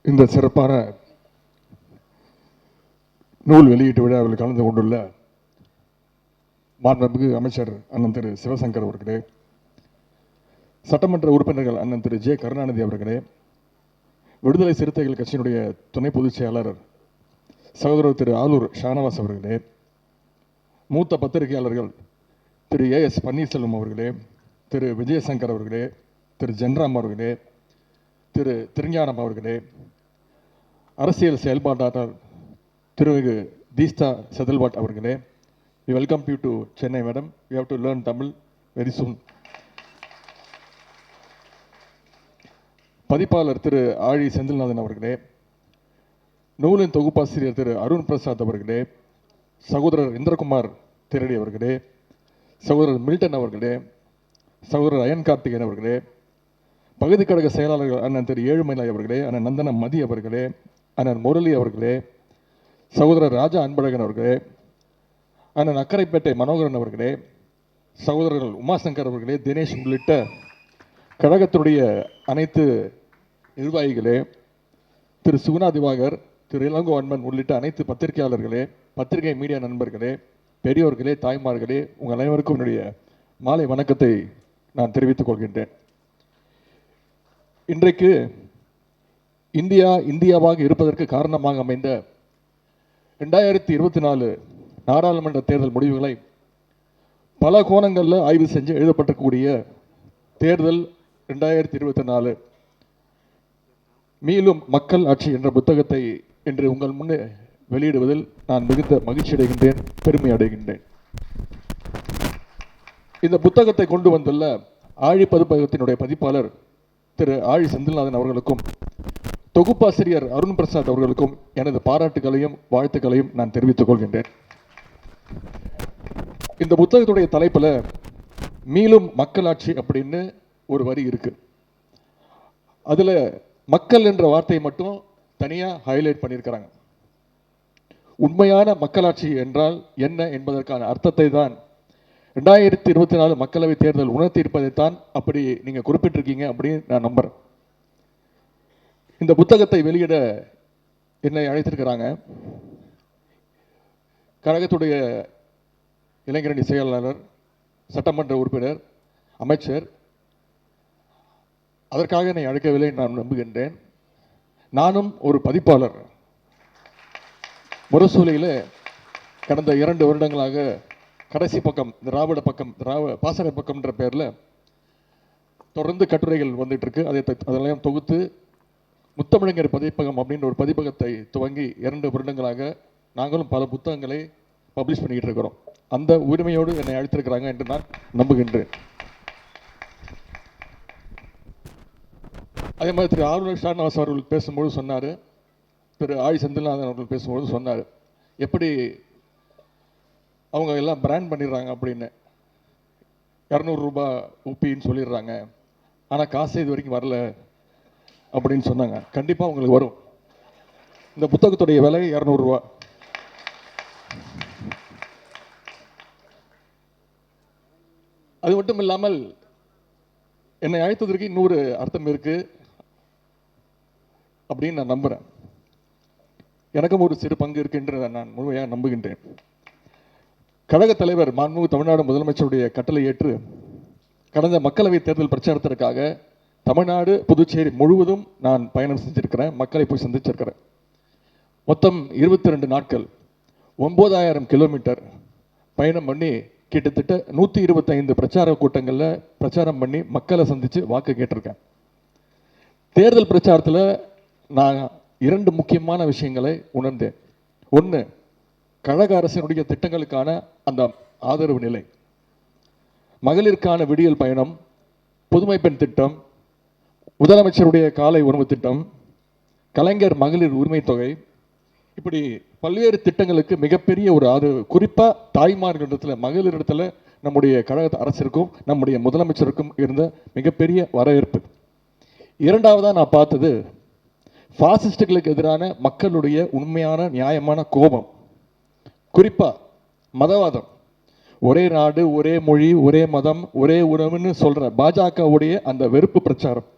இந்த சிறப்பான நூல் வெளியீட்டு விழாவில் கலந்து கொண்டுள்ள மாண்புமிகு அமைச்சர் அண்ணன் திரு சிவசங்கர் அவர்களே, சட்டமன்ற உறுப்பினர்கள் அண்ணன் திரு ஜே கருணாநிதி அவர்களே, விடுதலை சிறுத்தைகள் கட்சியினுடைய துணை பொதுச் செயலாளர் சகோதரர் திரு ஆலூர் ஷானவாஸ் அவர்களே, மூத்த பத்திரிகையாளர்கள் திரு ஏஎஸ் பன்னீர்செல்வம் அவர்களே, திரு விஜயசங்கர் அவர்களே, திரு ஜென்ராம் அவர்களே, திரு திருஞானம் அவர்களே, அரசியல் செயல்பாட்டாளர் திருமிகு தீஸ்தா செதல்வாட் அவர்களே, we welcome you to Chennai, madam. You have to learn Tamil very soon. பதிப்பாளர் திரு ஆழி செந்தில்நாதன் அவர்களே, நூலின் தொகுப்பாசிரியர் திரு அருண் பிரசாத் அவர்களே, சகோதரர் இந்திரகுமார் திரடி அவர்களே, சகோதரர் மில்டன் அவர்களே, சகோதரர் அயன் கார்த்திகேயன் அவர்களே, பகுதி கழக செயலாளர்கள் அண்ணன் திரு ஏழுமலை அவர்களே, அண்ணன் நந்தன மதி அவர்களே, அண்ணன் முரளி அவர்களே, சகோதரர் ராஜா அன்பழகன் அவர்களே, அண்ணன் அக்கரைப்பேட்டை மனோகரன் அவர்களே, சகோதரர்கள் உமாசங்கர் அவர்களே, தினேஷ் உள்ளிட்ட கழகத்தினுடைய அனைத்து நிர்வாகிகளே, திரு சுகுணா திவாகர், திரு இளங்கோ அன்பன் உள்ளிட்ட அனைத்து பத்திரிகையாளர்களே, பத்திரிகை மீடியா நண்பர்களே, பெரியோர்களே, தாய்மார்களே, உங்கள் அனைவருக்கும் என்னுடைய மாலை வணக்கத்தை நான் தெரிவித்துக் கொள்கின்றேன். இன்றைக்கு இந்தியாவாக இருப்பதற்கு காரணமாக அமைந்த 2024 நாடாளுமன்ற தேர்தல் முடிவுகளை பல கோணங்களில் ஆய்வு செஞ்சு எழுதப்பட்டிருக்கக்கூடிய தேர்தல் 2024 மீளும் மக்கள் ஆட்சி என்ற புத்தகத்தை இன்று உங்கள் முன்னே வெளியிடுவதில் நான் மிகுந்த மகிழ்ச்சி அடைகின்றேன், பெருமை அடைகின்றேன். இந்த புத்தகத்தை கொண்டு வந்துள்ள ஆழி பதிப்பகத்தினுடைய பதிப்பாளர் திரு ஆழி செந்தில்நாதன் அவர்களுக்கும் தொகுப்பாசிரியர் அருண் பிரசாத் அவர்களுக்கும் எனது பாராட்டுகளையும் வாழ்த்துக்களையும் நான் தெரிவித்துக் கொள்கின்றேன். இந்த புத்தகத்துடைய தலைப்பில் மீளும் மக்களாட்சி அப்படின்னு ஒரு வரி இருக்கு. அதுல மக்கள் என்ற வார்த்தையை மட்டும் தனியா ஹைலைட் பண்ணியிருக்கிறாங்க. உண்மையான மக்களாட்சி என்றால் என்ன என்பதற்கான அர்த்தத்தை தான் 2024 மக்களவை தேர்தல் உணர்த்தி இருப்பதைத்தான் அப்படி நீங்க குறிப்பிட்டிருக்கீங்க அப்படின்னு நான் நம்புறேன். இந்த புத்தகத்தை வெளியிட என்னை அழைத்திருக்கிறாங்க கழகத்துடைய இளைஞரணி செயலாளர், சட்டமன்ற உறுப்பினர், அமைச்சர். அதற்காக என்னை அழைக்கவில்லை நான் நம்புகின்றேன். நானும் ஒரு பதிப்பாளர். முரசூலையில் கடந்த 2 வருடங்களாக கடைசி பக்கம், திராவிட பக்கம், பாசறை பக்கம் என்ற பெயரில் தொடர்ந்து கட்டுரைகள் வந்துட்டு இருக்கு. அதெல்லாம் தொகுத்து முத்தமிழங்கர் பதிப்பகம் அப்படின்ற ஒரு பதிப்பகத்தை துவங்கி 2 வருடங்களாக நாங்களும் பல புத்தகங்களை பப்ளிஷ் பண்ணிக்கிட்டு இருக்கிறோம். அந்த உரிமையோடு என்னை அழைத்திருக்கிறாங்க என்று நான் நம்புகின்றேன். அதே மாதிரி திரு ஆளுநர் ஷானவாஸ் அவர்கள் பேசும்போது சொன்னார், திரு ஆழி செந்தில்நாதன் அவர்கள் பேசும்போது சொன்னார், எப்படி அவங்க எல்லாம் பிராண்ட் பண்ணிடுறாங்க அப்படின்னு, 200 ரூபாய் உப்பின்னு சொல்லிடுறாங்க, ஆனால் காசு இது வரைக்கும் வரல அப்படின்னு சொன்னாங்க. கண்டிப்பாக உங்களுக்கு வரும். இந்த புத்தகத்துடைய விலை 200 ரூபா. அது மட்டும் இல்லாமல் என்னை அழைத்ததற்கு இன்னொரு அர்த்தம் இருக்கு அப்படின்னு நான் நம்புறேன். எனக்கும் ஒரு சிறு பங்கு இருக்கு என்று நான் முழுமையாக நம்புகின்றேன். கழக தலைவர் மாண்புமிகு தமிழ்நாடு முதலமைச்சருடைய கட்டளை ஏற்று கடந்த மக்களவை தேர்தல் பிரச்சாரத்திற்காக தமிழ்நாடு, புதுச்சேரி முழுவதும் நான் பயணம் செஞ்சிருக்கிறேன், மக்களை போய் சந்திச்சிருக்கிறேன். மொத்தம் 22 நாட்கள் 9000 கிலோமீட்டர் பயணம் பண்ணி கிட்டத்தட்ட 125 பிரச்சார கூட்டங்களில் பிரச்சாரம் பண்ணி மக்களை சந்தித்து வாக்கு கேட்டிருக்கேன். தேர்தல் பிரச்சாரத்தில் நான் 2 முக்கியமான விஷயங்களை உணர்ந்தேன். ஒன்று, கழக அரசினுடைய திட்டங்களுக்கான அந்த ஆதரவு நிலை, மகளிருக்கான விடியல் பயணம், புதுமை பெண் திட்டம், முதலமைச்சருடைய காலை உணவு திட்டம், கலைஞர் மகளிர் உரிமை தொகை, இப்படி பல்வேறு திட்டங்களுக்கு மிகப்பெரிய ஒரு ஆதரவு. குறிப்பாக தாய்மார்களிடத்தில், மகளிரிடத்தில் நம்முடைய கழக அரசிற்கும் நம்முடைய முதலமைச்சருக்கும் இருந்த மிகப்பெரிய வரவேற்பு. இரண்டாவதாக நான் பார்த்தது பாசிஸ்டுகளுக்கு எதிரான மக்களுடைய உண்மையான நியாயமான கோபம். குறிப்பாக மதவாதம், ஒரே நாடு, ஒரே மொழி, ஒரே மதம், ஒரே உணவுன்னு சொல்கிற பாஜகவுடைய அந்த வெறுப்பு பிரச்சாரம்.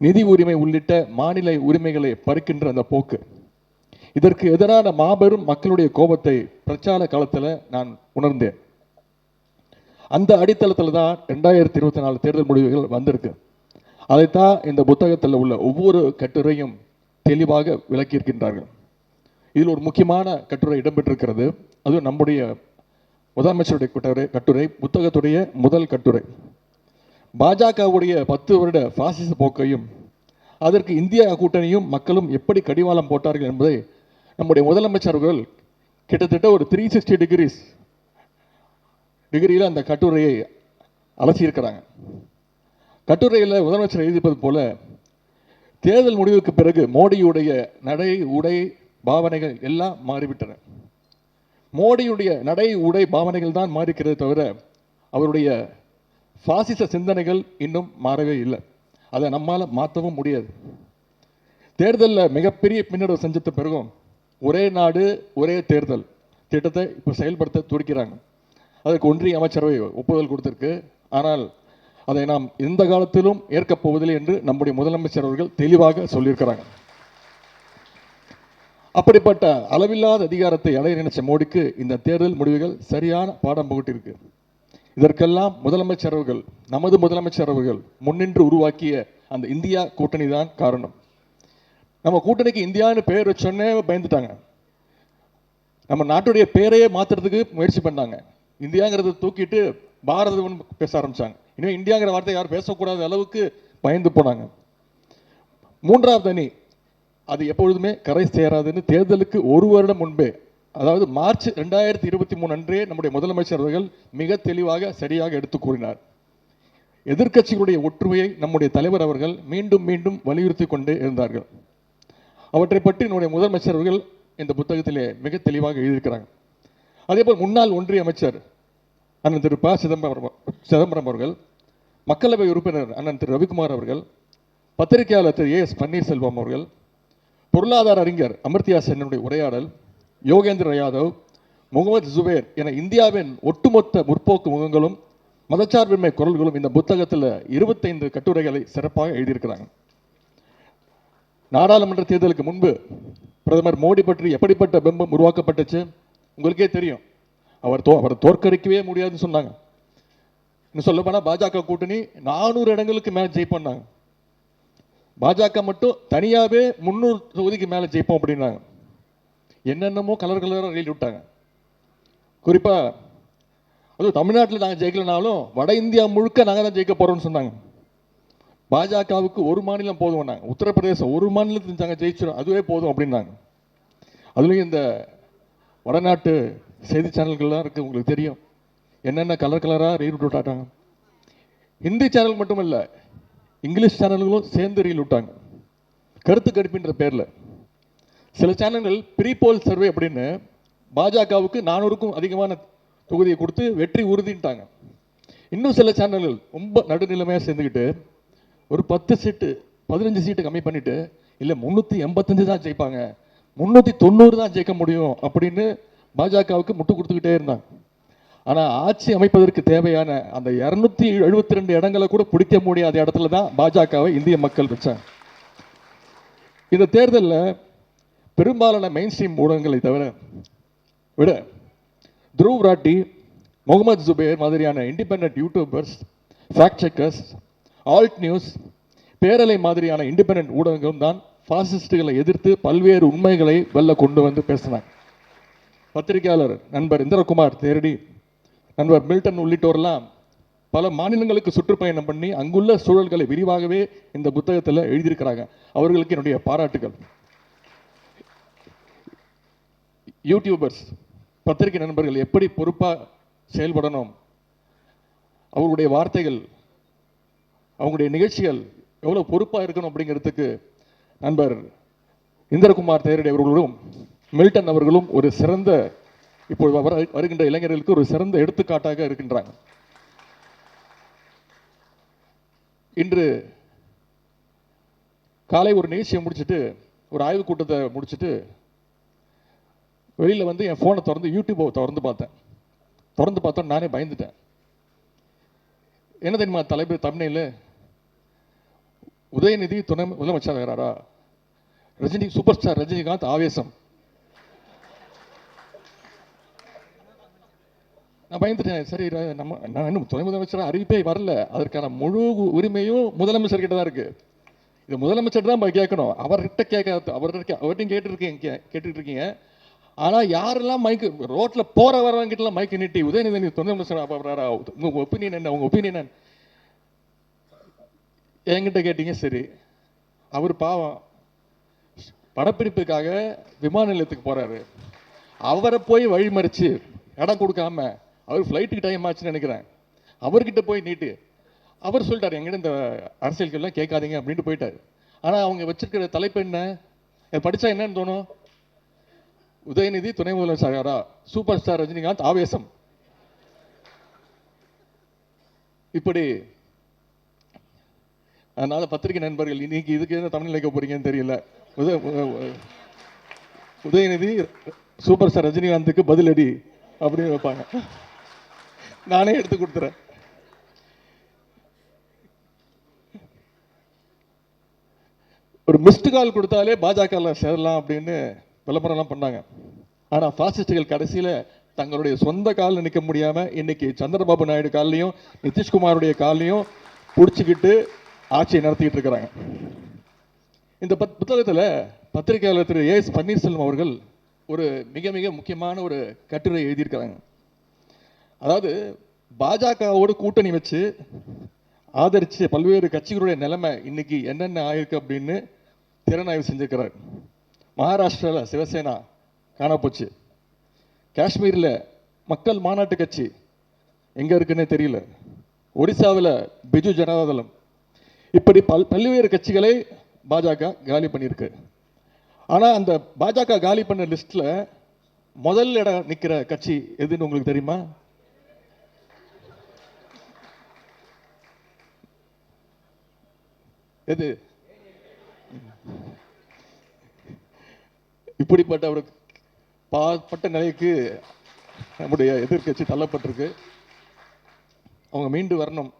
நிதி உரிமை உள்ளிட்ட மாநில உரிமைகளை பறிக்கின்ற அந்த போக்கு, இதற்கு எதிரான மாபெரும் மக்களுடைய கோபத்தை பிரச்சார காலத்தில் நான் உணர்ந்தேன். அந்த அடித்தளத்தில் தான் 2024 தேர்தல் முடிவுகள் வந்திருக்கு. அதைத்தான் இந்த புத்தகத்தில் உள்ள ஒவ்வொரு கட்டுரையும் தெளிவாக விளக்கியிருக்கின்றார்கள். இதில் ஒரு முக்கியமான கட்டுரை இடம்பெற்றிருக்கிறது. அதுவும் நம்முடைய முதலமைச்சருடைய கட்டுரை புத்தகத்துடைய முதல் கட்டுரை. பாஜகவுடைய 10 வருட பாசிச போக்கையும் அதற்கு இந்தியா கூட்டணியும் மக்களும் எப்படி கடிவாளம் போட்டார்கள் என்பதை நம்முடைய முதலமைச்சர்கள் கிட்டத்தட்ட ஒரு 360 டிகிரியில் அந்த கட்டுரையை அலசியிருக்கிறாங்க. கட்டுரையில் முதலமைச்சர் எழுதிப்பது போல, தேர்தல் முடிவுக்கு பிறகு மோடியுடைய நடை உடை பாவனைகள் எல்லாம் மாறிவிட்டன. மோடியுடைய நடை உடை பாவனைகள் தான் மாறிக்கிறது தவிர அவருடைய பாசிச சிந்தனைகள் இன்னும் மாறவே இல்லை. அதை நம்மால் மாற்றவும் முடியாது. தேர்தலில் மிகப்பெரிய பின்னடைவு செஞ்சது பிறகும் ஒரே நாடு ஒரே தேர்தல் திட்டத்தை இப்போ செயல்படுத்த துடிக்கிறாங்க. அதற்கு ஒன்றிய அமைச்சரவை ஒப்புதல் கொடுத்திருக்கு. ஆனால் அதை நாம் எந்த காலத்திலும் ஏற்கப் போவதில்லை என்று நம்முடைய முதலமைச்சர் அவர்கள் தெளிவாக சொல்லியிருக்கிறாங்க. அப்படிப்பட்ட அளவில்லாத அதிகாரத்தை அடைய நினைச்ச மோடிக்கு இந்த தேர்தல் முடிவுகள் சரியான பாடம் புகட்டிருக்கு. இதற்கெல்லாம் முதலமைச்சர் அவர்கள், நமது முதலமைச்சர் அவர்கள் முன்னின்று உருவாக்கிய அந்த இந்தியா கூட்டணி தான் காரணம். நம்ம கூட்டணிக்கு இந்தியான்னு பெயர் வச்சோன்னே பயந்துட்டாங்க. நம்ம நாட்டுடைய பெயரையே மாற்றுறதுக்கு முயற்சி பண்ணாங்க. இந்தியாங்கிறத தூக்கிட்டு பாரதம் பேச ஆரம்பிச்சாங்க. இனிமேல் இந்தியாங்கிற வார்த்தை யாரும் பேசக்கூடாத அளவுக்கு பயந்து போனாங்க. மூன்றாவது அணி அது எப்பொழுதுமே கரை சேராதுன்னு தேர்தலுக்கு ஒரு வருடம் முன்பே, அதாவது மார்ச் 2023 அன்றே நம்முடைய முதலமைச்சர் அவர்கள் மிக தெளிவாக சரியாக எடுத்து கூறினார். எதிர்க்கட்சிகளுடைய ஒற்றுமையை நம்முடைய தலைவர் அவர்கள் மீண்டும் மீண்டும் வலியுறுத்தி கொண்டே இருந்தார்கள். அவற்றை பற்றி நம்முடைய முதலமைச்சர் அவர்கள் இந்த புத்தகத்திலே மிக தெளிவாக எழுதியிருக்கிறாங்க. அதேபோல் முன்னாள் ஒன்றிய அமைச்சர் அண்ணன் திரு ப சிதம்பரம் அவர்கள், மக்களவை உறுப்பினர் அண்ணன் திரு ரவிக்குமார் அவர்கள், பத்திரிகையாளர் திரு AS பன்னீர்செல்வம் அவர்கள், பொருளாதார அறிஞர் அமர்த்தியா சென்னுடைய உரையாடல், யோகேந்திர யாதவ், முகமது ஜுபேர் என இந்தியாவின் ஒட்டுமொத்த முற்போக்கு முகங்களும் மதச்சார்பின்மை குரல்களும் இந்த புத்தகத்தில் 25 கட்டுரைகளை சிறப்பாக எழுதியிருக்கிறாங்க. நாடாளுமன்ற தேர்தலுக்கு முன்பு பிரதமர் மோடி பற்றி எப்படிப்பட்ட பிம்பம் உருவாக்கப்பட்டுச்சு உங்களுக்கே தெரியும். அவர் தோற்கடிக்கவே முடியாதுன்னு சொன்னாங்க. இன்னும் சொல்ல போனால் பாஜக கூட்டணி 400 இடங்களுக்கு மேலே ஜெயிப்பாங்க. பாஜக மட்டும் தனியாகவே 300 தொகுதிக்கு மேலே ஜெயிப்போம் அப்படின்னாங்க. என்னென்னமோ கலர் கலராக எழுதி விட்டாங்க. குறிப்பாக அதுவும் தமிழ்நாட்டில் நாங்கள் ஜெயிக்கலனாலும் வட இந்தியா முழுக்க நாங்கள் தான் ஜெயிக்க போகிறோம்னு சொன்னாங்க. பாஜகவுக்கு ஒரு மாநிலம் போதும், நாங்கள் உத்தரப்பிரதேசம் ஒரு மாநிலத்தில் நாங்கள் ஜெயிச்சிடும், அதுவே போதும் அப்படின்னாங்க. அதுலேயும் இந்த வடநாட்டு செய்தி சேனல்கள்லாம் இருக்குது, உங்களுக்கு தெரியும். என்னென்ன கலர் கலராக ரீல் விட்டாங்க. ஹிந்தி சேனல் மட்டும் இல்லை, இங்கிலீஷ் சேனல்களும் சேர்ந்து ரீல் விட்டாங்க கருத்து கணிப்புன்ற பேரில். சில சேனல்கள் ப்ரீபோல் சர்வே அப்படின்னு பாஜகவுக்கு 400க்கும் அதிகமான தொகுதியை கொடுத்து வெற்றி உறுதிட்டாங்க. இன்னும் சில சேனல்கள் ரொம்ப நடுநிலைமையாக சேர்ந்துக்கிட்டு ஒரு 10 சீட்டு 15 சீட்டு கம்மி பண்ணிட்டு இல்லை 385 தான் ஜெயிப்பாங்க, 390 தான் ஜெயிக்க முடியும் அப்படின்னு பாஜகவுக்கு முட்டு கொடுத்துக்கிட்டே இருந்தாங்க. ஆனால் ஆட்சி அமைப்பதற்கு தேவையான அந்த 272 இடங்களை கூட பிடிக்க முடியாத இடத்துல தான் பாஜகவை இந்திய மக்கள் வச்சாங்க. இந்த தேர்தலில் பெரும்பாலான மெயின் ஸ்ட்ரீம் ஊடகங்களை விட துருவ் ராட்டி, முகமது ஜுபேர் மாதிரியான independent YouTubers, fact checkers, Alt News, பேரலை மாதிரியான இண்டிபெண்டன்ட் ஊடகங்களும் தான் பாசிஸ்டுகளை எதிர்த்து பல்வேறு உண்மைகளை வெளில கொண்டு வந்து பேசினாங்க. பத்திரிகையாளர் நண்பர் இந்திரகுமார் தேரடி, நண்பர் மில்டன் உள்ளிட்டோரெல்லாம் பல மாநிலங்களுக்கு சுற்றுப்பயணம் பண்ணி அங்குள்ள சூழல்களை விரிவாகவே இந்த புத்தகத்தில் எழுதியிருக்கிறாங்க. அவர்களுக்கு என்னுடைய பாராட்டுகள். யூடியூபர்ஸ், பத்திரிகை நண்பர்கள் எப்படி பொறுப்பாக செயல்படணும், அவர்களுடைய வார்த்தைகள், அவங்களுடைய நிகழ்ச்சிகள் எவ்வளோ பொறுப்பாக இருக்கணும் அப்படிங்கிறதுக்கு நண்பர் இந்திரகுமார் தேரடி அவர்களும் மில்டன் அவர்களும் ஒரு சிறந்த, இப்போது வருகின்ற இளைஞர்களுக்கு ஒரு சிறந்த எடுத்துக்காட்டாக இருக்கின்றாங்க. இன்று காலை ஒரு நிகழ்ச்சியை முடிச்சுட்டு, ஒரு ஆய்வுக் கூட்டத்தை முடிச்சுட்டு வெளியில் வந்து என் ஃபோனை திறந்து யூடியூப்பை திறந்து பார்த்தோம். நானே பயந்துட்டேன். என்ன தெரியுமா தலைப்பு தமிழில், உதயநிதி துணை முதலமைச்சர் ஆகிறாரா? ரஜினி சூப்பர் ஸ்டார் ரஜினிகாந்த் ஆவேசம். நான் பயந்துட்டேன். சரி, நான் இன்னும் துணை முதலமைச்சர் அறிவிப்பே வரல. அதற்கான முழு உரிமையும் முதலமைச்சர் கிட்ட தான் இருக்கு. இது முதலமைச்சர் தான் கேட்கணும். அவர்கிட்ட அவர்கிட்டையும் கேட்டுட்டு இருக்கீங்க. ஆனா யாரெல்லாம் மைக்கு ரோட்ல போற வரவங்கிட்டலாம் மைக்கு நீட்டி உதயநிதி துணை முதலமைச்சர் உங்க ஒப்பீனியன் என்ன, உங்க ஒப்பீனியன் என்ன என்கிட்ட கேட்டீங்க. சரி, அவர் பாவம் படப்பிடிப்புக்காக விமான நிலையத்துக்கு போறாரு. அவரை போய் வழிமறிச்சு இடம் கொடுக்காம, அவர் ஃப்ளைட்டுக்கு டைம் ஆச்சுன்னு நினைக்கிறேன், அவர்கிட்ட போய் நீட்டு அவர் சொல்லிட்டாரு எங்கிட்ட இந்த அரசியல்கள்லாம் கேட்காதீங்க அப்படின்ட்டு போயிட்டாரு. ஆனா அவங்க வச்சிருக்கிற தலைப்பு என்ன, படிச்சா என்னன்னு தோணும்? உதயநிதி துணை முதலமைச்சரா, சூப்பர் ஸ்டார் ரஜினிகாந்த் ஆவேசம். இப்படி. அதனால பத்திரிகை நண்பர்கள், இன்னைக்கு இதுக்கு என்ன தமிழ் வைக்க போறீங்கன்னு தெரியல. உதயநிதி சூப்பர் ஸ்டார் ரஜினிகாந்துக்கு பதிலடி அப்படின்னு வைப்பாங்க. நானே எடுத்து கொடுத்துறேன். ஒரு மிஸ்டு கால் கொடுத்தாலே பாஜக சேரலாம் அப்படின்னு விளம்பரம்லாம் பண்ணாங்க. ஆனா பாசிஸ்டுகள் கடைசியில தங்களுடைய சொந்த காலில் நிற்க முடியாம இன்னைக்கு சந்திரபாபு நாயுடு காலையும் நிதிஷ்குமாருடைய காலையும் பிடிச்சிக்கிட்டு ஆட்சியை நடத்திக்கிட்டு இருக்கிறாங்க. இந்த புத்தகத்தில் பத்திரிகையாளர் திரு ஏஎஸ் பன்னீர்செல்வம் அவர்கள் ஒரு மிக மிக முக்கியமான ஒரு கட்டுரை எழுதியிருக்கிறாங்க. அதாவது பாஜகவோடு கூட்டணி வச்சு ஆதரிச்சு பல்வேறு கட்சிகளுடைய நிலைமை இன்னைக்கு என்னென்ன ஆயிருக்கு அப்படின்னு திறனாய்வு செஞ்சிருக்கிறார். மகாராஷ்டிராவில் சிவசேனா காணப்போச்சு. காஷ்மீரில் மக்கள் மாநாட்டு கட்சி எங்க இருக்குன்னே தெரியல. ஒடிசாவில் பிஜு ஜனதாதளம். இப்படி பல்வேறு கட்சிகளை பாஜக காலி பண்ணியிருக்கு. ஆனா அந்த பாஜக காலி பண்ண லிஸ்ட்ல முதல் இடம் நிக்கிற கட்சி எதுன்னு உங்களுக்கு தெரியுமா? எது? இப்படிப்பட்ட ஒரு பாற்பட்ட நிலைக்கு நம்முடைய எதிர்கட்சி தள்ளப்பட்டிருக்கு. அவங்க மீண்டு வரணும்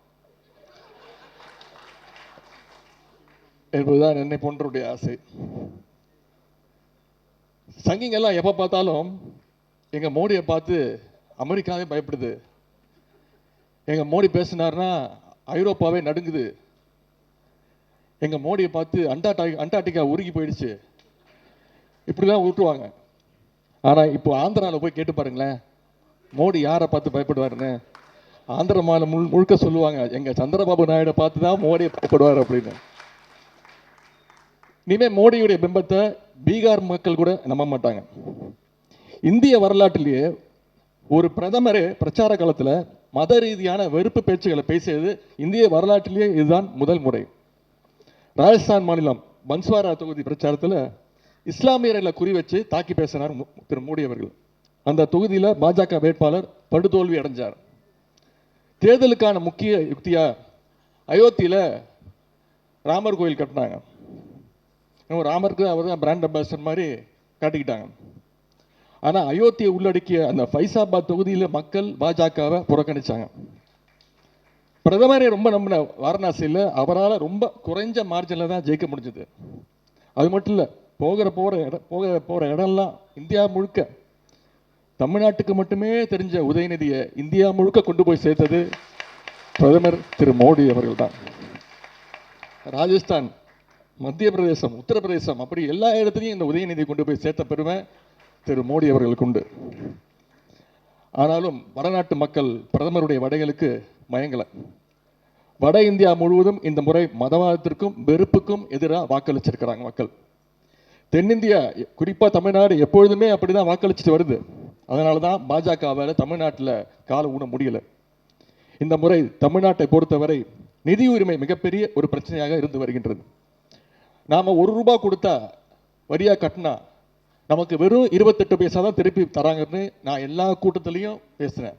என்பதுதான் என்னை போன்றவருடைய ஆசை. சங்கிங்கெல்லாம் எப்ப பார்த்தாலும் எங்க மோடியை பார்த்து அமெரிக்காவே பயப்படுது, எங்க மோடி பேசினார்னா ஐரோப்பாவே நடுங்குது, எங்க மோடியை பார்த்து அண்டார்டிகா உருகி போயிடுச்சு, இப்படிதான் ஊட்டுவாங்க. ஆனா இப்போ ஆந்திராவில் போய் கேட்டு பாருங்களேன், மோடி யாரை பார்த்து பயப்படுவாருன்னு. ஆந்திர மாநிலம் முழுக்க சொல்லுவாங்க, எங்க சந்திரபாபு நாயுடு பார்த்து தான் மோடி பயப்படுவார் அப்படின்னு. இனிமே மோடியுடைய பிம்பத்தை பீகார் மக்கள் கூட நம்ப மாட்டாங்க. இந்திய வரலாற்றிலேயே ஒரு பிரதமரே பிரச்சார காலத்தில் மத ரீதியான வெறுப்பு பேச்சுகளை பேசியது இந்திய வரலாற்றிலேயே இதுதான் முதல் முறை. ராஜஸ்தான் மாநிலம் பன்ஸ்வாரா தொகுதி பிரச்சாரத்தில் இஸ்லாமியர்களை குறி வச்சு தாக்கி பேசினார் திரு மோடி அவர்கள். அந்த தொகுதியில் பாஜக வேட்பாளர் படுதோல்வி அடைஞ்சார். தேர்தலுக்கான முக்கிய யுக்தியா அயோத்தியில் ராமர் கோயில் கட்டினாங்க. ராமருக்கு அவர் தான் பிராண்ட் அம்பாசிடர் மாதிரி காட்டிக்கிட்டாங்க. ஆனால் அயோத்தியை உள்ளடக்கிய அந்த ஃபைசாபாத் தொகுதியில் மக்கள் பாஜகவை புறக்கணிச்சாங்க. பிரதமரை ரொம்ப நம்பின வாரணாசியில் அவரால் ரொம்ப குறைஞ்ச மார்ஜினில் தான் ஜெயிக்க முடிஞ்சது. அது மட்டும் இல்லை, போகிற இடம்லாம் இந்தியா முழுக்க, தமிழ்நாட்டுக்கு மட்டுமே தெரிஞ்ச உதயநிதியை இந்தியா முழுக்க கொண்டு போய் சேர்த்தது பிரதமர் திரு மோடி அவர்கள் தான். ராஜஸ்தான், மத்திய பிரதேசம், உத்தரப்பிரதேசம், அப்படி எல்லா இடத்துலையும் இந்த உதயநிதி கொண்டு போய் சேர்த்த பெருமை திரு மோடி அவர்களுக்கு உண்டு. ஆனாலும் வடநாட்டு மக்கள் பிரதமருடைய வடைகளுக்கு மயங்கலை. வட இந்தியா முழுவதும் இந்த முறை மதவாதத்திற்கும் வெறுப்புக்கும் எதிராக வாக்களிச்சிருக்கிறாங்க மக்கள். தென்னிந்தியா, குறிப்பாக தமிழ்நாடு எப்பொழுதுமே அப்படிதான் வாக்களிச்சுட்டு வருது. அதனால தான் பாஜகவால் தமிழ்நாட்டில் கால ஊன முடியலை. இந்த முறை தமிழ்நாட்டை பொறுத்தவரை நிதி உரிமை மிகப்பெரிய ஒரு பிரச்சனையாக இருந்து வருகின்றது. நாம் ₹1 கொடுத்தா வரியாக கட்டினா நமக்கு வெறும் 28 பைசா தான் திருப்பி தராங்கன்னு நான் எல்லா கூட்டத்திலையும் பேசினேன்.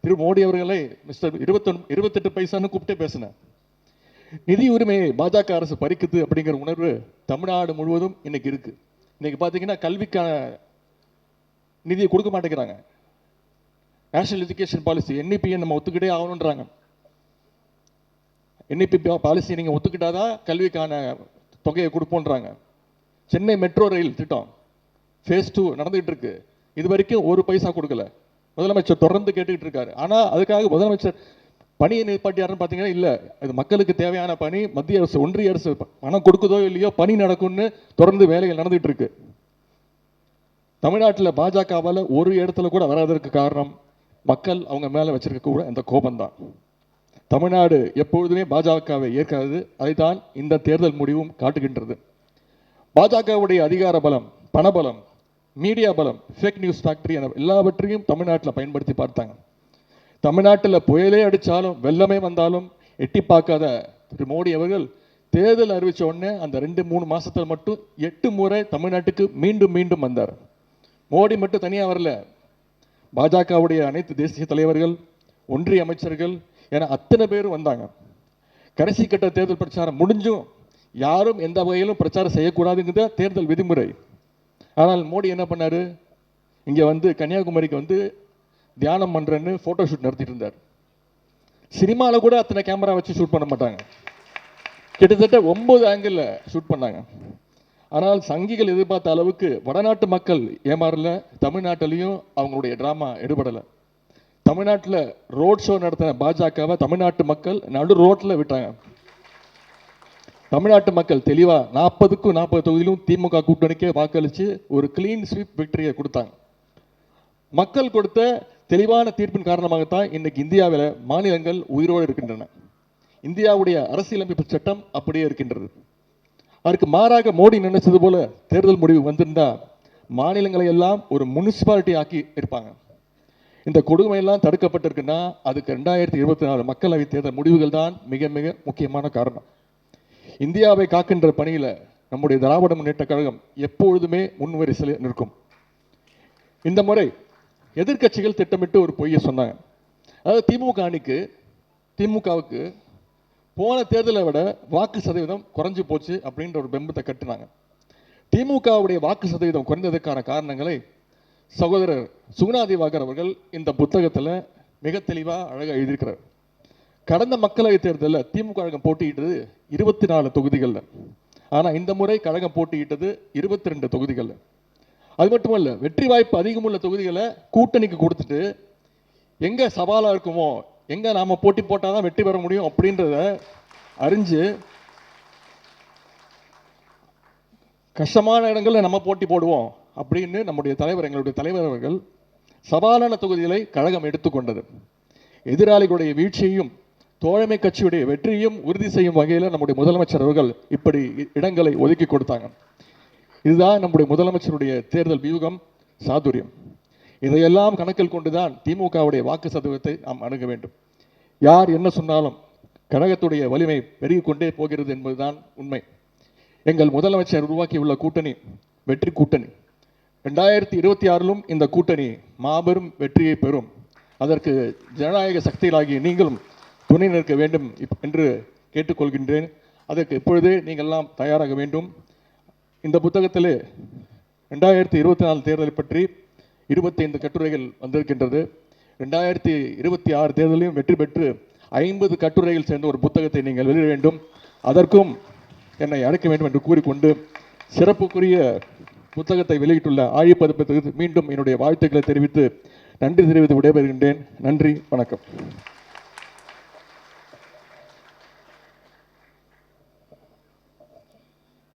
திரு மோடி அவர்களை மிஸ்டர் 28 பைசான்னு கூப்பிட்டே பேசினேன். நிதி உரிமையை பாஜக அரசு பறிக்குது அப்படிங்கிற உணர்வு தமிழ்நாடு முழுவதும் இன்னைக்கு இருக்கு. இன்னைக்கு பார்த்தீங்கன்னா கல்விக்கான நிதியை கொடுக்க மாட்டேங்கிறாங்க. நேஷனல் எஜுகேஷன் பாலிசி NEP நம்ம ஒத்துக்கிட்டே ஆகணுன்றாங்க. NEP பாலிசி நீங்கள் ஒத்துக்கிட்டாதான் கல்விக்கான தொகையை கொடுப்போன்றாங்க. சென்னை மெட்ரோ ரயில் திட்டம் ஃபேஸ் 2 நடந்துகிட்டு இருக்கு. இது வரைக்கும் ஒரு பைசா கொடுக்கல. முதலமைச்சர் தொடர்ந்து கேட்டுக்கிட்டு இருக்காரு. ஆனால் அதுக்காக முதலமைச்சர் பணியை நிப்பாட்டியாருன்னு பார்த்தீங்கன்னா இல்லை, அது மக்களுக்கு தேவையான பணி. மத்திய அரசு, ஒன்றிய அரசு பணம் கொடுக்குதோ இல்லையோ பணி நடக்கும்னு தொடர்ந்து வேலைகள் நடந்துகிட்டு இருக்கு. தமிழ்நாட்டில் பாஜகவால் ஒரு இடத்துல கூட வராதற்கு காரணம் மக்கள் அவங்க மேலே வச்சிருக்க கூட இந்த கோபம்தான். தமிழ்நாடு எப்பொழுதுமே பாஜகவை ஏற்காது. அதைத்தான் இந்த தேர்தல் முடிவும் காட்டுகின்றது. பாஜகவுடைய அதிகார பலம், பணபலம், மீடியா பலம், ஃபேக் நியூஸ் ஃபேக்டரி என எல்லாவற்றையும் தமிழ்நாட்டில் பயன்படுத்தி பார்த்தாங்க. தமிழ்நாட்டில் புயலே அடித்தாலும் வெள்ளமே வந்தாலும் எட்டி பார்க்காத திரு மோடி அவர்கள் தேர்தல் அறிவித்த உடனே அந்த 2-3 மாசத்தில் மட்டும் 8 முறை தமிழ்நாட்டுக்கு மீண்டும் மீண்டும் வந்தார். மோடி மட்டும் தனியாக வரல, பாஜகவுடைய அனைத்து தேசிய தலைவர்கள், ஒன்றிய அமைச்சர்கள் என அத்தனை பேரும் வந்தாங்க. கடைசி கட்ட தேர்தல் பிரச்சாரம் முடிஞ்சும் யாரும் எந்த வகையிலும் பிரச்சாரம் செய்யக்கூடாதுங்கிற தேர்தல் விதிமுறை. ஆனால் மோடி என்ன பண்ணாரு, இங்கே வந்து கன்னியாகுமரிக்கு வந்து தியானம் பண்றேன்னு போட்டோ ஷூட் நடத்திட்டு இருந்தார். சினிமாவில் கூட அத்தனை கேமரா வச்சு ஷூட் பண்ண மாட்டாங்க. கிட்டத்தட்ட 9 ஆங்கிள் ஷூட் பண்ணாங்க. ஆனால் சங்கிகள் எதிர்பார்த்த அளவுக்கு வடநாட்டு மக்கள் ஏமாறல, தமிழ்நாட்டிலையும் அவங்களுடைய டிராமா எடுபடலை. தமிழ்நாட்டில் ரோட் ஷோ நடத்தின பாஜகவை தமிழ்நாட்டு மக்கள் நடு ரோட்டில் விட்டாங்க. தமிழ்நாட்டு மக்கள் தெளிவா 40க்கும் 40 தொகுதியிலும் திமுக கூட்டணிக்கே வாக்களித்து ஒரு கிளீன் ஸ்வீப் விக்டரியை கொடுத்தாங்க. மக்கள் கொடுத்த தெளிவான தீர்ப்பின் காரணமாகத்தான் இன்னைக்கு இந்தியாவில் மாநிலங்கள் உயிரோடு இருக்கின்றன. இந்தியாவுடைய அரசியலமைப்பு சட்டம் அப்படியே இருக்கின்றது. அதற்கு மாறாக மோடி நினைச்சது போல தேர்தல் முடிவு வந்திருந்தா மாநிலங்களை எல்லாம் ஒரு முனிசிபாலிட்டி ஆக்கி இருப்பாங்க. இந்த கொடுமையெல்லாம் தடுக்கப்பட்டிருக்குன்னா அதுக்கு 2024 மக்களவை தேர்தல் முடிவுகள் தான் மிக மிக முக்கியமான காரணம். இந்தியாவை காக்கின்ற பணியில நம்முடைய திராவிட முன்னேற்ற கழகம் எப்பொழுதுமே முன்வரிசையில் நிற்கும். இந்த முறை எதிர்க்கட்சிகள் திட்டமிட்டு ஒரு பொய்யை சொன்னாங்க. அதாவது திமுகவுக்கு போன தேர்தலை விட வாக்கு சதவீதம் குறைஞ்சு போச்சு அப்படின்ற ஒரு பெம்பத்தை கட்டினாங்க. திமுகவுடைய வாக்கு சதவீதம் குறைந்ததற்கான காரணங்களை சகோதரர் சுகுணா திவாகர் அவர்கள் இந்த புத்தகத்தில் மிக தெளிவாக அழகாக எழுதியிருக்கிறார். கடந்த மக்களவை தேர்தலில் திமுக கழகம் போட்டியிட்டது 24 தொகுதிகளில். ஆனால் இந்த முறை கழகம் போட்டியிட்டது 22 தொகுதிகளில். அது மட்டுமல்ல, வெற்றி வாய்ப்பு அதிகமுள்ள தொகுதிகளை கூட்டணிக்கு கொடுத்துட்டு எங்கே சவாலாக இருக்குமோ, எங்கே நாம் போட்டி போட்டால் தான் வெற்றி பெற முடியும் அப்படின்றத அறிஞ்சு கஷ்டமான இடங்களில் நம்ம போட்டி போடுவோம் அப்படின்னு நம்முடைய தலைவர், எங்களுடைய தலைவர் அவர்கள் சவாலான தொகுதிகளை கழகம் எடுத்துக்கொண்டது. எதிராளிகளுடைய வீழ்ச்சியையும் தோழமை கட்சியுடைய வெற்றியையும் உறுதி செய்யும் வகையில் நம்முடைய முதலமைச்சர் அவர்கள் இப்படி இடங்களை ஒதுக்கி கொடுத்தாங்க. இதுதான் நம்முடைய முதலமைச்சருடைய தேர்தல் வியூகம், சாதுரியம். இதையெல்லாம் கணக்கில் கொண்டுதான் திமுகவுடைய வாக்கு சதவீதத்தை நாம் அணுக வேண்டும். யார் என்ன சொன்னாலும் கழகத்துடைய வலிமை பெருகிக் கொண்டே போகிறது என்பதுதான் உண்மை. எங்கள் முதலமைச்சர் உருவாக்கியுள்ள கூட்டணி வெற்றி கூட்டணி. 2026லும் இந்த கூட்டணி மாபெரும் வெற்றியை பெறும். அதற்கு ஜனநாயக சக்திகளாகிய நீங்களும் துணை நிற்க வேண்டும் என்று கேட்டுக்கொள்கின்றேன். அதற்கு இப்பொழுதே நீங்கள்லாம் தயாராக வேண்டும். இந்த புத்தகத்திலே 2024 தேர்தலை பற்றி 25 கட்டுரைகள் வந்திருக்கின்றது. 2026 தேர்தலையும் வெற்றி பெற்று 50 கட்டுரைகள் சேர்ந்த ஒரு புத்தகத்தை நீங்கள் வெளியிட வேண்டும். அதற்கும் என்னை அழைக்க வேண்டும் என்று கூறிக்கொண்டு சிறப்புக்குரிய புத்தகத்தை வெளியிட்டுள்ள ஆழி பதிப்பகத்துக்கு மீண்டும் என்னுடைய வாழ்த்துக்களை தெரிவித்து நன்றி தெரிவித்து விடைபெறுகின்றேன். நன்றி, வணக்கம்.